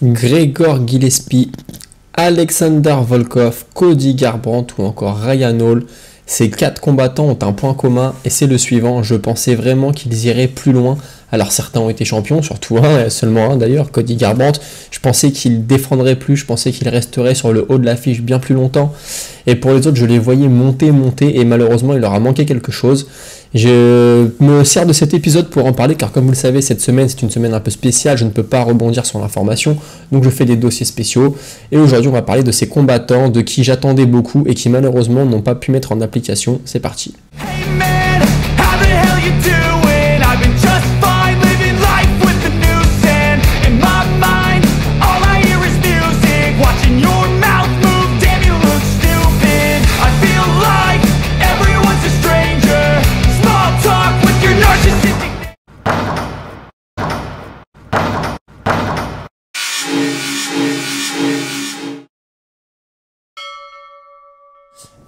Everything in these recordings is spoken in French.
Gregor Gillespie, Alexander Volkov, Cody Garbrandt ou encore Ryan Hall. Ces 4 combattants ont un point commun et c'est le suivant. Je pensais vraiment qu'ils iraient plus loin. Alors certains ont été champions, surtout un, seulement un d'ailleurs, Cody Garbrandt. Je pensais qu'il défendrait plus, je pensais qu'il resterait sur le haut de l'affiche bien plus longtemps. Et pour les autres, je les voyais monter et malheureusement, il leur a manqué quelque chose. Je me sers de cet épisode pour en parler car comme vous le savez, cette semaine c'est une semaine un peu spéciale, je ne peux pas rebondir sur l'information, donc je fais des dossiers spéciaux. Et aujourd'hui, on va parler de ces combattants de qui j'attendais beaucoup et qui malheureusement n'ont pas pu mettre en application. C'est parti. Hey man, how the hell you doing? I've been just fine living life with the news and in my mind all I hear is music. Watching your mouth move, damn you look stupid. I feel like everyone's a stranger. Small talk with your narcissistic.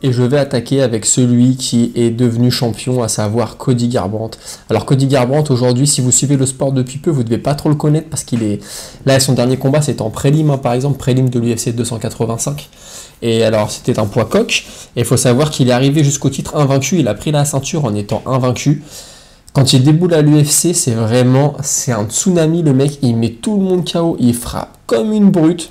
Et je vais attaquer avec celui qui est devenu champion, à savoir Cody Garbrandt. Alors Cody Garbrandt, aujourd'hui, si vous suivez le sport depuis peu, vous ne devez pas trop le connaître parce qu'il est... Là, son dernier combat, c'était en prélim, par exemple, prélim de l'UFC 285. Et alors, c'était un poids coq. Et il faut savoir qu'il est arrivé jusqu'au titre invaincu. Il a pris la ceinture en étant invaincu. Quand il déboule à l'UFC, c'est un tsunami, le mec. Il met tout le monde KO. Il frappe comme une brute.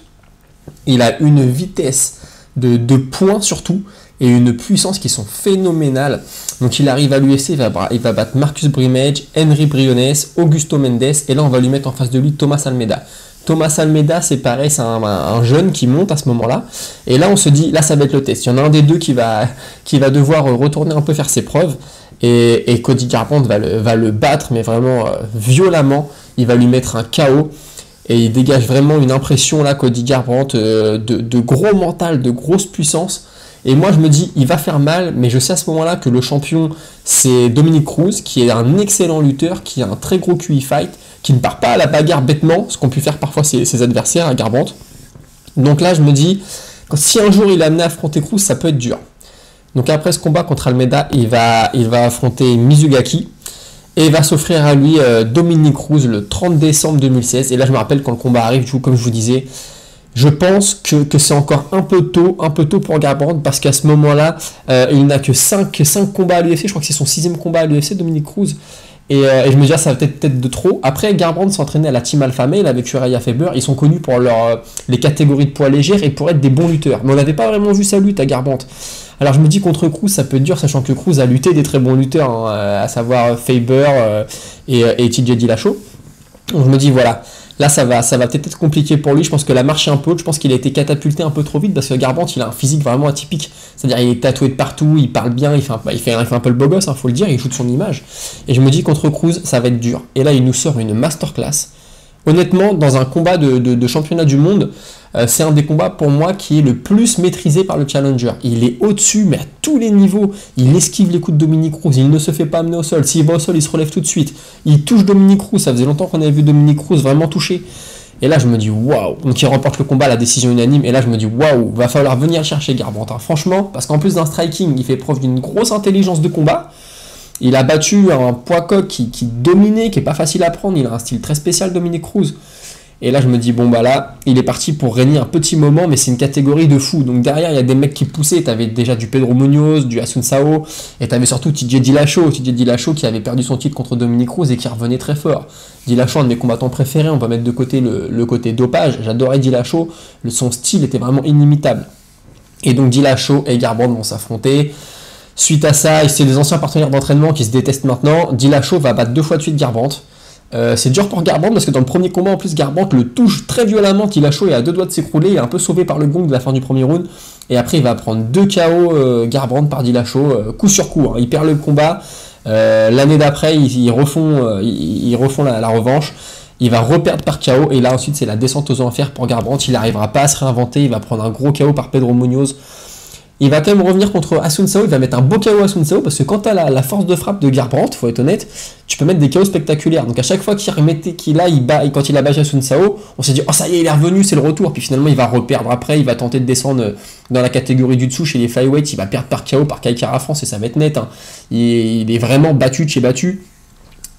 Il a une vitesse de poing surtout. Et une puissance qui sont phénoménales. Donc il arrive à l'UFC, il va battre Marcus Brimage, Henry Briones, Augusto Mendes, et là on va lui mettre en face de lui Thomas Almeida. Thomas Almeida, c'est pareil, c'est un jeune qui monte à ce moment-là, et là on se dit, là ça va être le test. Il y en a un des deux qui va devoir retourner un peu faire ses preuves, et Cody Garbrandt va le battre, mais vraiment violemment, il va lui mettre un KO. Et il dégage vraiment une impression là, Cody Garbrandt, de gros mental, de grosse puissance. Et moi je me dis, il va faire mal, mais je sais à ce moment-là que le champion, c'est Dominick Cruz, qui est un excellent lutteur, qui a un très gros QI fight, qui ne part pas à la bagarre bêtement, ce qu'ont pu faire parfois ses adversaires à Garbrandt. Donc là je me dis, si un jour il est amené à affronter Cruz, ça peut être dur. Donc après ce combat contre Almeida, il va affronter Mizugaki, et va s'offrir à lui Dominick Cruz le 30 décembre 2016. Et là je me rappelle quand le combat arrive, comme je vous disais, je pense que c'est encore un peu tôt pour Garbrandt, parce qu'à ce moment-là, il n'a que 5 combats à l'UFC, je crois que c'est son 6e combat à l'UFC, Dominick Cruz, et je me dis, ça va peut-être de trop. Après, Garbrandt s'entraînait à la Team Alpha Male avec Uriah Faber, ils sont connus pour les catégories de poids légères et pour être des bons lutteurs, mais on n'avait pas vraiment vu sa lutte à Garbrandt. Alors je me dis, contre Cruz, ça peut être dur, sachant que Cruz a lutté des très bons lutteurs, hein, à savoir Faber et TJ Dillashaw. Donc je me dis, voilà, là ça va peut-être être compliqué pour lui. Je pense que la marche est un peu haute, je pense qu'il a été catapulté un peu trop vite, parce que Garbrandt, il a un physique vraiment atypique, c'est-à-dire il est tatoué de partout, il parle bien, il fait un peu le beau gosse, hein, faut le dire, il joue de son image. Et je me dis, contre Cruz, ça va être dur. Et là il nous sort une masterclass. Honnêtement, dans un combat de championnat du monde, c'est un des combats pour moi qui est le plus maîtrisé par le challenger. Il est au-dessus, mais à tous les niveaux. Il esquive les coups de Dominick Cruz, il ne se fait pas amener au sol. S'il va au sol, il se relève tout de suite. Il touche Dominick Cruz, ça faisait longtemps qu'on avait vu Dominick Cruz vraiment toucher. Et là, je me dis, waouh. Donc il remporte le combat à la décision unanime. Et là, je me dis, waouh, va falloir venir chercher Garbrandt. Hein. Franchement, parce qu'en plus d'un striking, il fait preuve d'une grosse intelligence de combat. Il a battu un poids coq qui dominait, qui est pas facile à prendre. Il a un style très spécial, Dominick Cruz. Et là, je me dis, bon, bah là, il est parti pour régner un petit moment, mais c'est une catégorie de fous. Donc derrière, il y a des mecs qui poussaient. T'avais déjà du Pedro Munoz, du Asuncao, et t'avais surtout TJ Dillashaw. TJ Dillashaw qui avait perdu son titre contre Dominick Cruz et qui revenait très fort. Dillashaw, un de mes combattants préférés, on va mettre de côté le côté dopage. J'adorais Dillashaw, son style était vraiment inimitable. Et donc Dillashaw et Garbrandt vont s'affronter. Suite à ça, c'est des anciens partenaires d'entraînement qui se détestent maintenant. Dillashaw va battre 2 fois de suite Garbrandt. C'est dur pour Garbrandt parce que dans le premier combat, en plus, Garbrandt le touche très violemment. Dillashaw est à 2 doigts de s'écrouler, il est un peu sauvé par le gong de la fin du premier round. Et après, il va prendre 2 KO Garbrandt par Dillashaw, coup sur coup. Hein. Il perd le combat. L'année d'après, ils refont la revanche. Il va reperdre par KO. Et là, ensuite, c'est la descente aux enfers pour Garbrandt. Il n'arrivera pas à se réinventer. Il va prendre un gros KO par Pedro Munoz. Il va quand même revenir contre Asuncao, il va mettre un beau KO à Asuncao, parce que quand tu as la force de frappe de Garbrandt, faut être honnête, tu peux mettre des KO spectaculaires. Donc à chaque fois quand il a battu Asuncao, on s'est dit, oh ça y est, il est revenu, c'est le retour. Puis finalement, il va reperdre après, il va tenter de descendre dans la catégorie du dessous chez les flyweights, il va perdre par KO par Kai Kara France, et ça va être net. Hein. Il est vraiment battu de chez battu.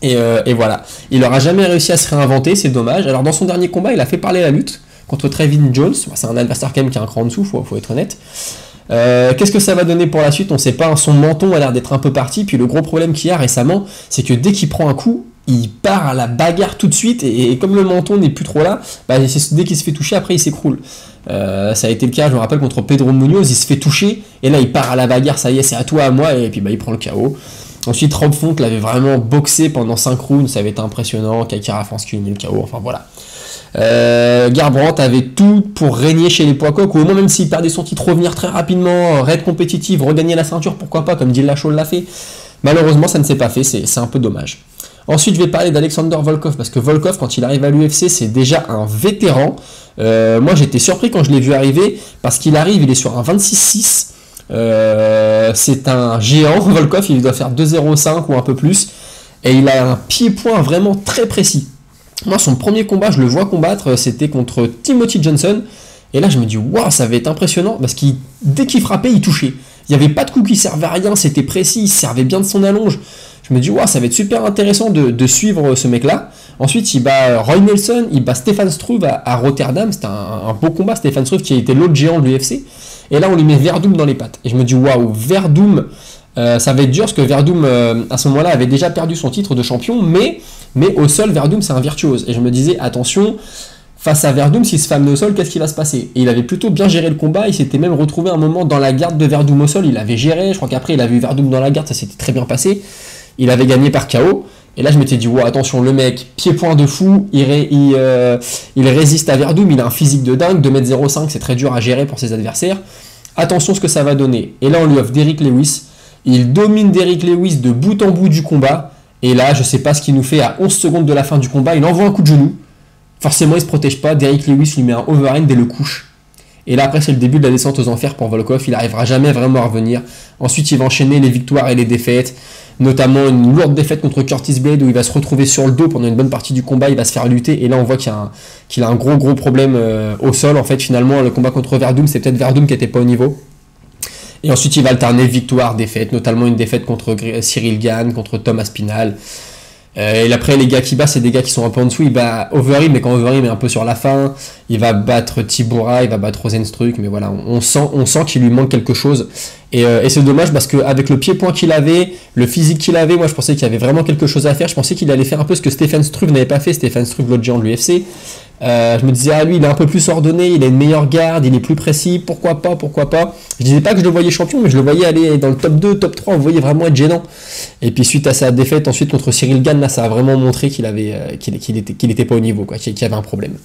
Et voilà, il n'aura jamais réussi à se réinventer, c'est dommage. Alors dans son dernier combat, il a fait parler la lutte. contre Trevin Jones. C'est un adversaire quand même qui est un cran en dessous, faut être honnête. Qu'est-ce que ça va donner pour la suite? On sait pas, son menton a l'air d'être un peu parti, puis le gros problème qu'il y a récemment, c'est que dès qu'il prend un coup, il part à la bagarre tout de suite, et comme le menton n'est plus trop là, bah, dès qu'il se fait toucher, après il s'écroule. Ça a été le cas, je me rappelle, contre Pedro Munoz, il se fait toucher, et là il part à la bagarre, ça y est, c'est à toi, à moi, et puis bah, il prend le KO. Ensuite, Rob Font l'avait vraiment boxé pendant 5 rounds, ça avait été impressionnant, Kaikara Fransky le KO, enfin voilà. Garbrandt avait tout pour régner chez les poids coqs, ou au moins même s'il perdait son titre, revenir très rapidement, raid compétitive, regagner la ceinture, pourquoi pas, comme Dillashaw l'a fait. Malheureusement, ça ne s'est pas fait, c'est un peu dommage. Ensuite, je vais parler d'Alexander Volkov, parce que Volkov, quand il arrive à l'UFC, c'est déjà un vétéran. Moi, j'étais surpris quand je l'ai vu arriver, parce qu'il arrive, il est sur un 26-6. C'est un géant, Volkov, il doit faire 2,05 ou un peu plus, et il a un pied-point vraiment très précis. Moi, son premier combat, je le vois combattre, c'était contre Timothy Johnson, et là, je me dis, waouh, ça va être impressionnant, parce que dès qu'il frappait, il touchait. Il n'y avait pas de coup qui servait à rien, c'était précis, il servait bien de son allonge. Je me dis, waouh, ça va être super intéressant de suivre ce mec-là. Ensuite, il bat Roy Nelson, il bat Stefan Struve à Rotterdam. C'était un beau combat, Stefan Struve qui a été l'autre géant de l'UFC. Et là, on lui met Verdum dans les pattes. Et je me dis, waouh, Verdum, ça va être dur, parce que Verdum, à ce moment-là, avait déjà perdu son titre de champion, mais au sol, Verdum, c'est un virtuose. Et je me disais, attention, face à Verdum, s'il se fait amener au sol, qu'est-ce qui va se passer? Et il avait plutôt bien géré le combat, il s'était même retrouvé un moment dans la garde de Verdum au sol, il avait géré, je crois qu'après, il a vu Verdum dans la garde, ça s'était très bien passé. Il avait gagné par KO, et là je m'étais dit, wow, attention, le mec, pied-point de fou, il résiste à Verdum, il a un physique de dingue, 2m05, c'est très dur à gérer pour ses adversaires. Attention ce que ça va donner. Et là on lui offre Derrick Lewis, il domine Derrick Lewis de bout en bout du combat, et là je sais pas ce qu'il nous fait à 11 secondes de la fin du combat, il envoie un coup de genou, forcément il se protège pas, Derrick Lewis lui met un overhand et le couche. Et là après c'est le début de la descente aux enfers pour Volkov, il n'arrivera jamais vraiment à revenir. Ensuite il va enchaîner les victoires et les défaites, notamment une lourde défaite contre Curtis Blade où il va se retrouver sur le dos pendant une bonne partie du combat, il va se faire lutter, et là on voit qu'il a un gros problème au sol. En fait finalement le combat contre Verdum, c'est peut-être Verdum qui n'était pas au niveau. Et ensuite il va alterner victoire, défaite, notamment une défaite contre Cyril Gane, contre Tom Aspinall. Et après les gars qui battent, c'est des gars qui sont un peu en dessous. Il bat Overeem, mais quand Overeem est un peu sur la fin, il va battre Tibura, il va battre Rosenstruck, mais voilà, on sent qu'il lui manque quelque chose. Et c'est dommage parce qu'avec le pied-point qu'il avait, le physique qu'il avait, moi je pensais qu'il y avait vraiment quelque chose à faire. Je pensais qu'il allait faire un peu ce que Stefan Struve n'avait pas fait, Stefan Struve, l'autre géant de l'UFC. Je me disais, lui il est un peu plus ordonné, il a une meilleure garde, il est plus précis, pourquoi pas. Je disais pas que je le voyais champion, mais je le voyais aller dans le top 2, top 3, vous voyez vraiment être gênant. Et puis suite à sa défaite ensuite contre Cyril Gane, là ça a vraiment montré qu'il était pas au niveau, quoi, qu'il y avait un problème.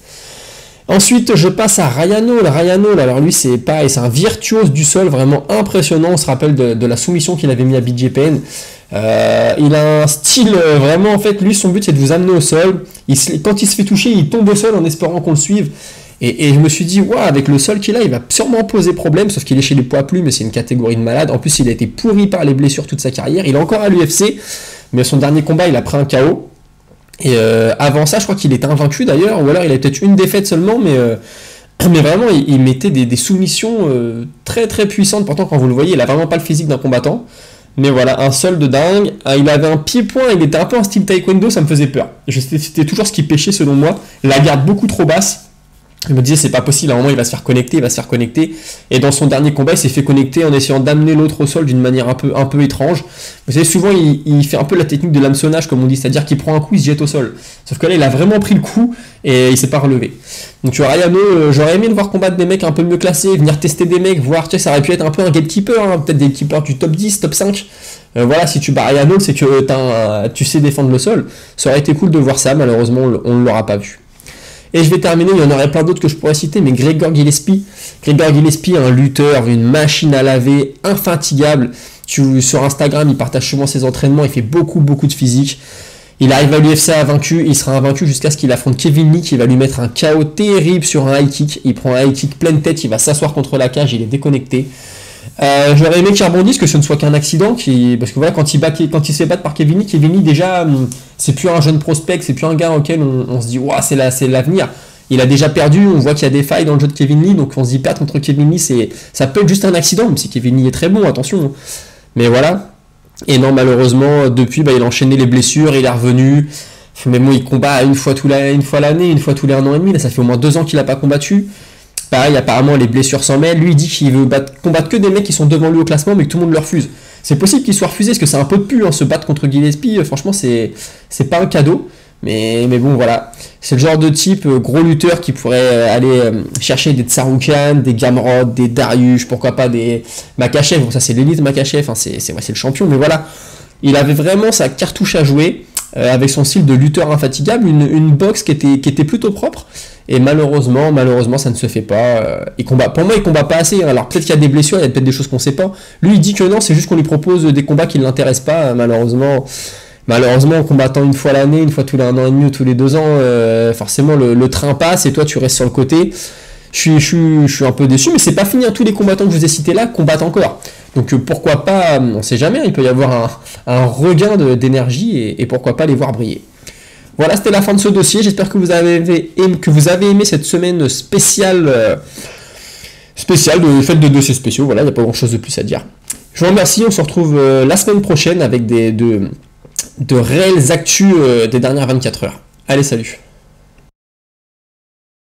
Ensuite, je passe à Ryan Hall. Ryan Hall, alors lui, c'est pareil, c'est un virtuose du sol, vraiment impressionnant. On se rappelle de la soumission qu'il avait mis à BJPN. Il a un style vraiment, en fait, lui, son but, c'est de vous amener au sol. Quand il se fait toucher, il tombe au sol en espérant qu'on le suive. Et je me suis dit, ouais, avec le sol qu'il a, il va sûrement poser problème, sauf qu'il est chez les poids plumes, mais c'est une catégorie de malade. En plus, il a été pourri par les blessures toute sa carrière. Il est encore à l'UFC, mais son dernier combat, il a pris un KO. Et avant ça, je crois qu'il était invaincu d'ailleurs, ou alors il a peut-être une défaite seulement, mais vraiment, il mettait des soumissions très très puissantes. Pourtant, quand vous le voyez, il a vraiment pas le physique d'un combattant. Mais voilà, un sol de dingue. Il avait un pied-point, il était un peu en style taekwondo, ça me faisait peur. C'était toujours ce qui pêchait selon moi. La garde beaucoup trop basse. Je me disais, c'est pas possible, à un moment il va se faire connecter, et dans son dernier combat il s'est fait connecter en essayant d'amener l'autre au sol d'une manière un peu étrange. Vous savez, souvent il fait un peu la technique de l'hameçonnage comme on dit, c'est-à-dire qu'il prend un coup, il se jette au sol. Sauf que là il a vraiment pris le coup et il s'est pas relevé. Donc tu vois, Ryan Hall, j'aurais aimé le voir combattre des mecs un peu mieux classés, venir tester des mecs, voir, tu sais, ça aurait pu être un peu un gatekeeper, hein, peut-être des gatekeepers du top 10, top 5. Voilà, si tu bats Ryan Hall, c'est que tu sais défendre le sol. Ça aurait été cool de voir ça, malheureusement on ne l'aura pas vu. Et je vais terminer, il y en aurait plein d'autres que je pourrais citer, mais Gregor Gillespie, un lutteur, une machine à laver, infatigable. Sur Instagram, il partage souvent ses entraînements, il fait beaucoup de physique. Il arrive à l'UFC invaincu, il sera invaincu jusqu'à ce qu'il affronte Kevin Lee, qui va lui mettre un KO terrible sur un high kick. Il prend un high kick pleine tête, il va s'asseoir contre la cage, il est déconnecté. J'aurais aimé qu'il rebondisse, que ce ne soit qu'un accident, parce que voilà, quand il se fait battre par Kevin Lee déjà, c'est plus un jeune prospect, c'est plus un gars auquel on se dit, ouah, c'est l'avenir. Il a déjà perdu, on voit qu'il y a des failles dans le jeu de Kevin Lee, donc on se dit, perdre contre Kevin Lee, ça peut être juste un accident, même si Kevin Lee est très bon, attention. Mais voilà. Et non, malheureusement, depuis, il a enchaîné les blessures, il est revenu. Mais bon, il combat une fois l'année, une fois tous les 1 an et demi. Là, ça fait au moins 2 ans qu'il n'a pas combattu. Pareil, apparemment, les blessures s'en mêlent. Lui, il dit qu'il veut combattre que des mecs qui sont devant lui au classement, mais que tout le monde le refuse. C'est possible qu'il soit refusé, parce que c'est un peu de pu, hein, se battre contre Gillespie. Franchement, c'est pas un cadeau. Mais bon, voilà. C'est le genre de type gros lutteur qui pourrait aller chercher des Tsarukyan, des Gamrot, des Dariush, pourquoi pas des Makhachev. Bon, ça, c'est l'élite Makhachev, hein, c'est le champion, mais voilà. Il avait vraiment sa cartouche à jouer. Avec son style de lutteur infatigable, une boxe qui était plutôt propre, et malheureusement ça ne se fait pas. Pour moi, il combat pas assez, hein. Alors peut-être qu'il y a des blessures, il y a peut-être des choses qu'on sait pas. Lui, il dit que non, c'est juste qu'on lui propose des combats qui ne l'intéressent pas, malheureusement, en combattant une fois l'année, une fois tous les 1 an et demi ou tous les 2 ans, forcément le train passe et toi tu restes sur le côté. Je suis un peu déçu, mais c'est pas fini, hein. Tous les combattants que je vous ai cités là combattent encore. Donc pourquoi pas, on sait jamais, il peut y avoir un regain d'énergie et pourquoi pas les voir briller. Voilà, c'était la fin de ce dossier. J'espère que vous avez aimé cette semaine spéciale de fête de dossiers spéciaux. Voilà, il n'y a pas grand chose de plus à dire. Je vous remercie, on se retrouve la semaine prochaine avec de réelles actus des dernières 24 heures. Allez, salut!